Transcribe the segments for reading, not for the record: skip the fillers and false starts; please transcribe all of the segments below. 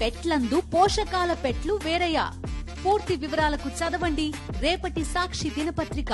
పెట్లందు పోషకాల పెట్లు వేరయ్యా. పూర్తి వివరాలకు చదవండి రేపటి సాక్షి దినపత్రిక.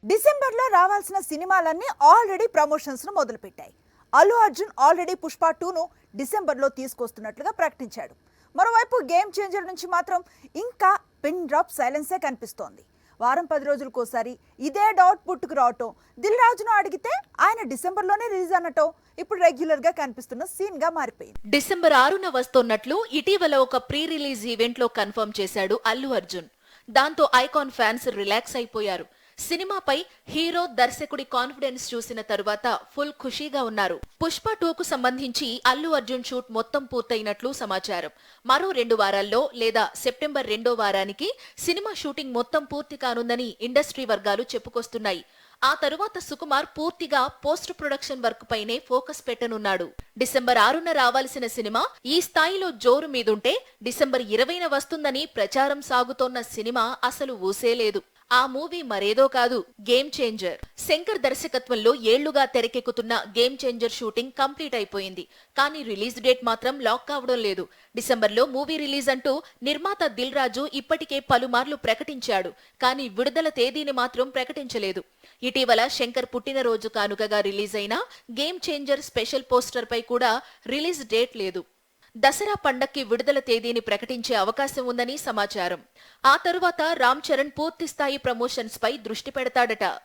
డిసెంబర్ లో రావాల్సిన సినిమాలన్నీ ఆల్రెడీ ప్రమోషన్స్ ను మొదలుపెట్టాయి. అల్లు అర్జున్ ఆల్రెడీ పుష్ప 2ను డిసెంబర్ లో తీసుకొస్తున్నట్లుగా ప్రకటించాడు. మరోవైపు గేమ్ చేంజర్ నుంచి మాత్రం ఇంకా పిన్ డ్రాప్ సైలెన్సే కనిపిస్తోంది. వారం 10 రోజులకోసారి ఇదే డాట్ పుట్టుకు రావటం, దిల్ రాజును అడిగితే ఆయన డిసెంబర్లోనే రిలీజ్ అన్నటం ఇప్పుడు రెగ్యులర్ గా కనిపిస్తున్న సీన్ గా మారిపోయింది. డిసెంబర్ 6న వస్తున్నట్లు ఇటీవల ఒక ప్రీ రిలీజ్ ఈవెంట్ లో కన్ఫర్మ్ చేశాడు అల్లు అర్జున్. దాంతో ఐకాన్ ఫ్యాన్స్ రిలాక్స్ అయిపోయారు. సినిమాపై హీరో దర్శకుడి కాన్ఫిడెన్స్ చూసిన తరువాత ఫుల్ ఖుషీగా ఉన్నారు. పుష్ప 2కు సంబంధించి అల్లు అర్జున్ షూట్ మొత్తం పూర్తయినట్లు సమాచారం. మరో 2 వారాల్లో లేదా సెప్టెంబర్ 2వ వారానికి సినిమా షూటింగ్ మొత్తం పూర్తి కానుందని ఇండస్ట్రీ వర్గాలు చెప్పుకొస్తున్నాయి. ఆ తరువాత సుకుమార్ పూర్తిగా పోస్ట్ ప్రొడక్షన్ వర్క్ పైనే ఫోకస్ పెట్టనున్నాడు. డిసెంబర్ 6న రావాల్సిన సినిమా ఈ స్థాయిలో జోరు మీదుంటే డిసెంబర్ 20న వస్తుందని ప్రచారం సాగుతోన్న సినిమా అసలు ఊసేలేదు. ఆ మూవీ మరేదో కాదు, గేమ్ చేంజర్. శంకర్ దర్శకత్వంలో ఏళ్లుగా తెరకెక్కుతున్న గేమ్ చేంజర్ షూటింగ్ కంప్లీట్ అయిపోయింది. కానీ రిలీజ్ డేట్ మాత్రం లాక్ కావడం లేదు. డిసెంబర్లో మూవీ రిలీజ్ అంటూ నిర్మాత దిల్ రాజు ఇప్పటికే పలుమార్లు ప్రకటించాడు. కానీ విడుదల తేదీని మాత్రం ప్రకటించలేదు. ఇటీవల శంకర్ పుట్టినరోజు కానుకగా రిలీజ్ అయిన గేమ్ చేంజర్ స్పెషల్ పోస్టర్ పై కూడా రిలీజ్ డేట్ లేదు. దసరా పండక్కి విడుదల తేదీని ప్రకటించే అవకాశం ఉందని సమాచారం. ఆ తరువాత రామ్ చరణ్ పూర్తిస్థాయి ప్రమోషన్స్ పై దృష్టి పెడతాడట.